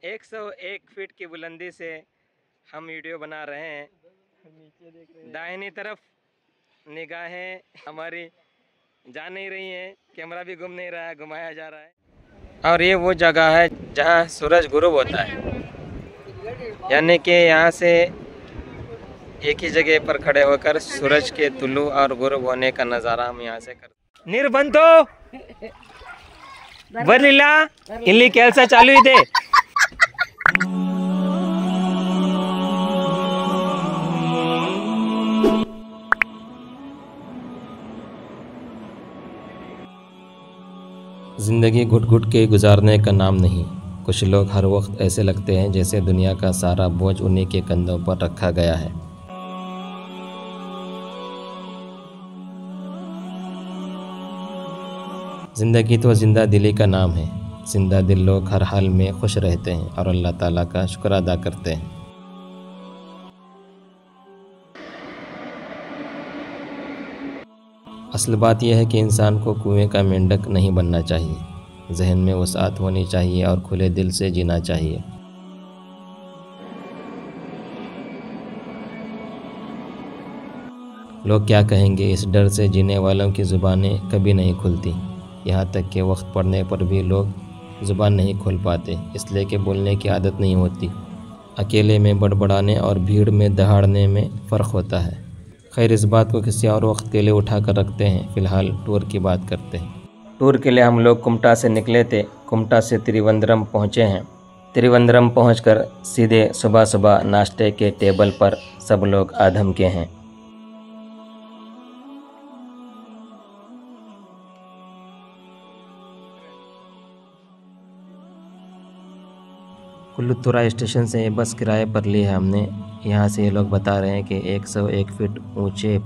101 feet की बुलंदी से हम वीडियो बना रहे हैं। दाहिनी तरफ निगाहें हमारी जा नहीं रही हैं, कैमरा भी घूम नहीं रहा है, घुमाया जा रहा है। और ये वो जगह है जहाँ सूरज गुरूब होता है, यानी कि यहाँ से एक ही जगह पर खड़े होकर सूरज के तुलू और गुरूब होने का नज़ारा हम यहाँ से करते। निर्बंधो बरलिला इल्ली केल्सा चालू ಇದೆ। ज़िंदगी घुट घुट के गुजारने का नाम नहीं। कुछ लोग हर वक्त ऐसे लगते हैं जैसे दुनिया का सारा बोझ उन्हीं के कंधों पर रखा गया है। ज़िंदगी तो जिंदा दिली का नाम है। जिंदा दिल लोग हर हाल में खुश रहते हैं और अल्लाह ताला का शुक्र अदा करते हैं। असल बात यह है कि इंसान को कुएं का मेंढक नहीं बनना चाहिए। जहन में वसाअत होनी चाहिए और खुले दिल से जीना चाहिए। लोग क्या कहेंगे, इस डर से जीने वालों की ज़ुबानें कभी नहीं खुलती। यहाँ तक कि वक्त पड़ने पर भी लोग ज़ुबान नहीं खोल पाते, इसलिए कि बोलने की आदत नहीं होती। अकेले में बड़बड़ाने और भीड़ में दहाड़ने में फ़र्क होता है। खैर, इस बात को किसी और वक्त के लिए उठा कर रखते हैं। फ़िलहाल टूर की बात करते हैं। टूर के लिए हम लोग कुमटा से निकले थे। कुमटा से त्रिवेंद्रम पहुँचे हैं। त्रिवेंद्रम पहुँचकर सीधे सुबह सुबह नाश्ते के टेबल पर सब लोग आधम के हैं। कुल्लुथुरा स्टेशन से बस किराए पर ली है हमने। यहाँ से ये लोग बता रहे हैं कि 101 फीट ऊंचे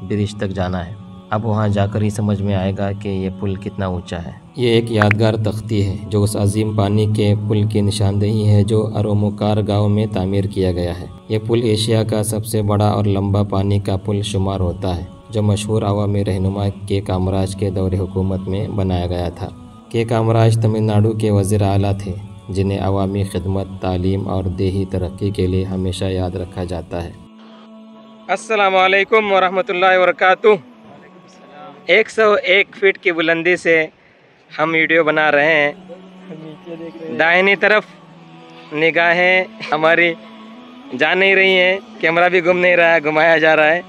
ब्रिज तक जाना है। अब वहाँ जाकर ही समझ में आएगा कि ये पुल कितना ऊंचा है। ये एक यादगार तख्ती है जो उस अजीम पानी के पुल की निशानदेही है जो अरोमुकार गांव में तामीर किया गया है। ये पुल एशिया का सबसे बड़ा और लंबा पानी का पुल शुमार होता है, जो मशहूर अवामी रहनुमा के कामराज के दौरे हुकूमत में बनाया गया था। के कामराज तमिलनाडु के वज़ीर आला थे, जिन्हें अवामी खिदमत, तालीम और देही तरक्की के लिए हमेशा याद रखा जाता है। अस्सलामु अलैकुम वरहमतुल्लाहि वबरकातुहू। 101 फीट की बुलंदी से हम वीडियो बना रहे हैं। दाहिनी तरफ निगाहें हमारी जा नहीं रही हैं, कैमरा भी घूम नहीं रहा है, घुमाया जा रहा है।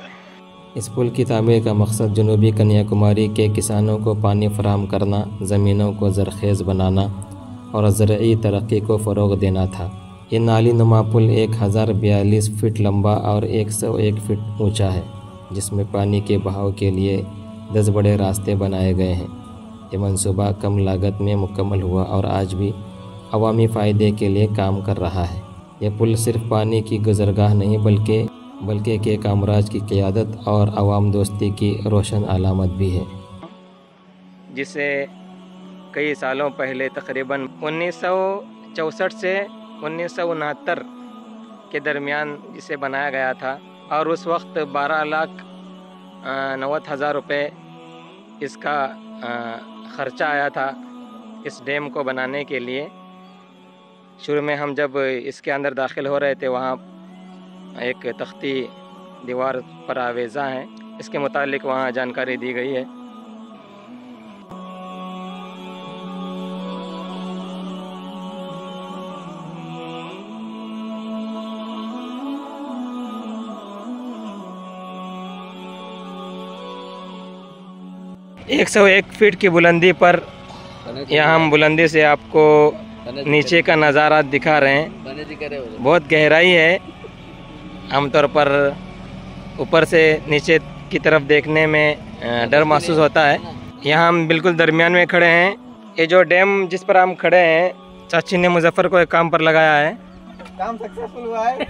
इस पुल की तामीर का मकसद जनूबी कन्याकुमारी के किसानों को पानी फराहम करना, ज़मीनों को ज़रख़ेज़ बनाना और ज़रई तरक्की को फ़रोग़ देना था। ये नाली नुमा पुल 1042 फीट लंबा और 101 फीट ऊंचा है, जिसमें पानी के बहाव के लिए 10 बड़े रास्ते बनाए गए हैं। ये मंसूबा कम लागत में मुकम्मल हुआ और आज भी अवामी फ़ायदे के लिए काम कर रहा है। यह पुल सिर्फ पानी की गुज़रगाह नहीं बल्कि के कामराज की क़यादत और अवाम दोस्ती की रोशन अलामत भी है, जिसे कई सालों पहले तकरीबन 1964 से 1969 के दरमियान इसे बनाया गया था और उस वक्त 12,90,000 रुपये इसका ख़र्चा आया था इस डैम को बनाने के लिए। शुरू में हम जब इसके अंदर दाखिल हो रहे थे, वहाँ एक तख्ती दीवार पर आवेज़ा है, इसके मुतालिक वहाँ जानकारी दी गई है। एक 101 फीट की बुलंदी पर यहाँ हम बुलंदी से आपको नीचे का नज़ारा दिखा रहे हैं। बहुत गहराई है। आमतौर पर ऊपर से नीचे की तरफ देखने में डर महसूस होता है। यहाँ हम बिल्कुल दरमियान में खड़े हैं। ये जो डैम जिस पर हम खड़े हैं, चाची ने मुजफ्फर को एक काम पर लगाया है। काम सक्सेसफुल हुआ है।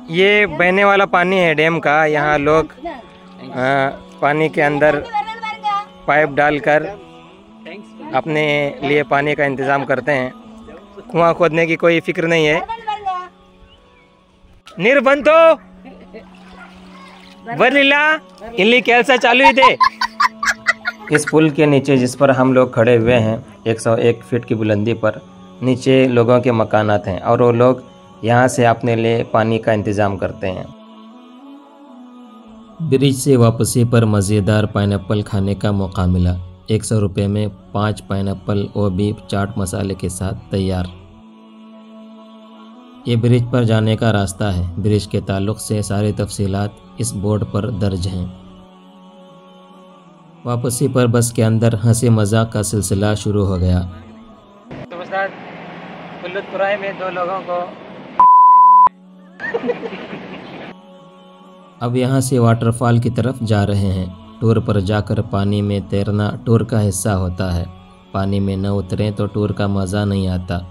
ये बहने वाला पानी है डैम का। यहाँ लोग पानी के अंदर पाइप डालकर अपने लिए पानी का इंतज़ाम करते हैं। कुआं खोदने की कोई फिक्र नहीं है। निर्बंधो बरलिला इल्ली केल्सा चालू ಇದೆ। इस पुल के नीचे जिस पर हम लोग खड़े हुए हैं 101 फीट की बुलंदी पर, नीचे लोगों के मकानात हैं और वो लोग यहाँ से अपने लिए पानी का इंतज़ाम करते हैं। ब्रिज से वापसी पर मज़ेदार पाइनएप्पल खाने का मौका मिला। 100 रुपये में 5 पाइनएप्पल, वो भी चाट मसाले के साथ तैयार। ये ब्रिज पर जाने का रास्ता है। ब्रिज के ताल्लुक़ से सारी तफसीलात इस बोर्ड पर दर्ज हैं। वापसी पर बस के अंदर हंसी मजाक का सिलसिला शुरू हो गया। तो पुल्लुतपुराई में 2 लोगों को अब यहाँ से वाटरफॉल की तरफ जा रहे हैं। टूर पर जाकर पानी में तैरना टूर का हिस्सा होता है। पानी में न उतरें तो टूर का मज़ा नहीं आता।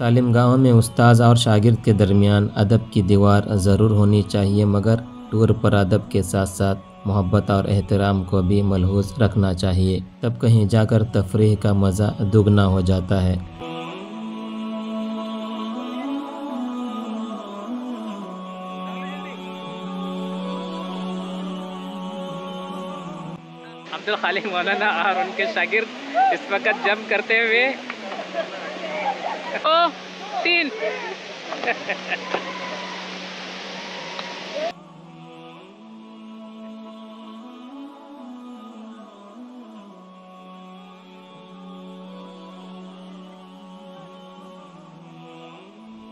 तालीम गाहों में उस्ताद और शागिर्द के दरमियान अदब की दीवार ज़रूर होनी चाहिए, मगर टूर पर अदब के साथ साथ मोहब्बत और एहतराम को भी मलहूज़ रखना चाहिए। तब कहीं जाकर तफरीह का मज़ा दुगना हो जाता है। अब्दुल खालिक मौलाना और उनके शागिर्द इस वक्त जंप करते हुए 3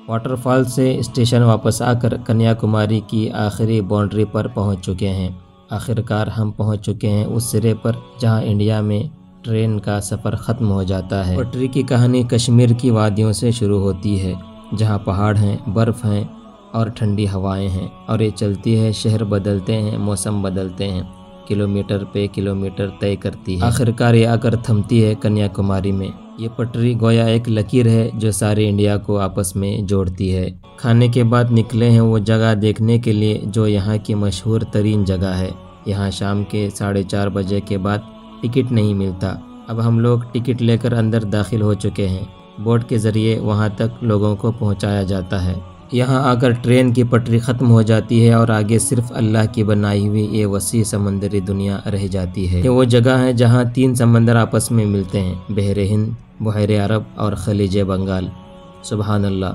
वाटरफॉल से स्टेशन वापस आकर कन्याकुमारी की आखिरी बाउंड्री पर पहुंच चुके हैं। आखिरकार हम पहुंच चुके हैं उस सिरे पर जहां इंडिया में ट्रेन का सफ़र ख़त्म हो जाता है। पटरी की कहानी कश्मीर की वादियों से शुरू होती है, जहां पहाड़ हैं, बर्फ़ हैं और ठंडी हवाएं हैं, और ये चलती है। शहर बदलते हैं, मौसम बदलते हैं, किलोमीटर पे किलोमीटर तय करती है। आखिरकार ये आकर थमती है कन्याकुमारी में। ये पटरी गोया एक लकीर है जो सारे इंडिया को आपस में जोड़ती है। खाने के बाद निकले हैं वो जगह देखने के लिए जो यहाँ की मशहूर तरीन जगह है। यहाँ शाम के 4:30 बजे के बाद टिकट नहीं मिलता। अब हम लोग टिकट लेकर अंदर दाखिल हो चुके हैं। बोट के ज़रिए वहाँ तक लोगों को पहुँचाया जाता है। यहाँ आकर ट्रेन की पटरी ख़त्म हो जाती है और आगे सिर्फ अल्लाह की बनाई हुई ये वसी समंदरी दुनिया रह जाती है। ये वो जगह है जहाँ 3 समंदर आपस में मिलते हैं, बहरे हिंद, बहरे अरब और खलीज बंगाल। सुबहान अल्लाह,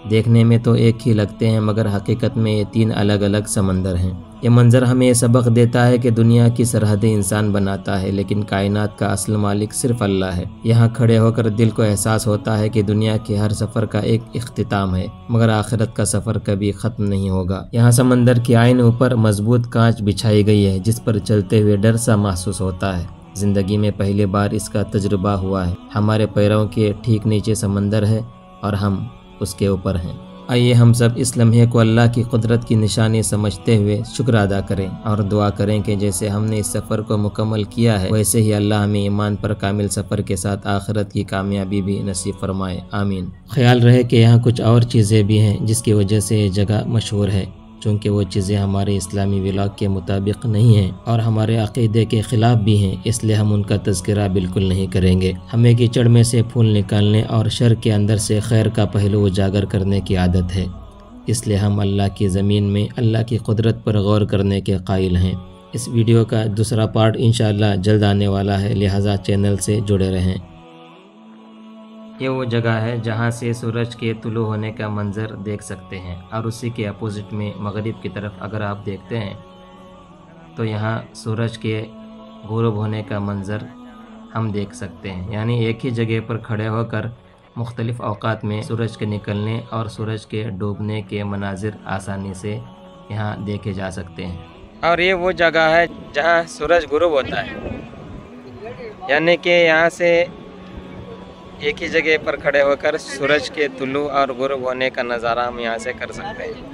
देखने में तो एक ही लगते हैं मगर हकीकत में ये 3 अलग अलग समंदर हैं। ये मंज़र हमें ये सबक देता है कि दुनिया की सरहदें इंसान बनाता है, लेकिन कायनात का असल मालिक सिर्फ अल्लाह है। यहाँ खड़े होकर दिल को एहसास होता है कि दुनिया के हर सफ़र का एक इख्तिताम है, मगर आखिरत का सफ़र कभी ख़त्म नहीं होगा। यहाँ समंदर की आइन ऊपर मजबूत कांच बिछाई गई है जिस पर चलते हुए डर सा महसूस होता है। ज़िंदगी में पहली बार इसका तजुर्बा हुआ है। हमारे पैरों के ठीक नीचे समंदर है और हम उसके ऊपर हैं। आइए हम सब इस लम्हे को अल्लाह की कुदरत की निशानी समझते हुए शुक्र अदा करें और दुआ करें कि जैसे हमने इस सफ़र को मुकम्मल किया है वैसे ही अल्लाह हमें ईमान पर कामिल सफ़र के साथ आखिरत की कामयाबी भी नसीब फरमाए, आमीन। ख्याल रहे कि यहाँ कुछ और चीज़ें भी हैं जिसकी वजह से ये जगह मशहूर है। चूँकि वो चीज़ें हमारे इस्लामी विलाग के मुताबिक नहीं हैं और हमारे अक़ीदे के ख़िलाफ़ भी हैं, इसलिए हम उनका तज़किरा बिल्कुल नहीं करेंगे। हमें कीचड़ में से फूल निकालने और शर के अंदर से खैर का पहलू उजागर करने की आदत है, इसलिए हम अल्लाह की ज़मीन में अल्लाह की कुदरत पर गौर करने के कायल हैं। इस वीडियो का दूसरा पार्ट इंशाअल्लाह जल्द आने वाला है, लिहाजा चैनल से जुड़े रहें। ये वो जगह है जहाँ से सूरज के तुलू होने का मंज़र देख सकते हैं, और उसी के अपोजिट में मगरिब की तरफ अगर आप देखते हैं तो यहाँ सूरज के गुरूब होने का मंज़र हम देख सकते हैं। यानी एक ही जगह पर खड़े होकर मुख्तलिफ़ औक़ात में सूरज के निकलने और सूरज के डूबने के मनाजिर आसानी से यहाँ देखे जा सकते हैं। और ये वो जगह है जहाँ सूरज गुरूब होता है, यानी कि यहाँ से एक ही जगह पर खड़े होकर सूरज के तुलू और गुरूब होने का नज़ारा हम यहाँ से कर सकते हैं।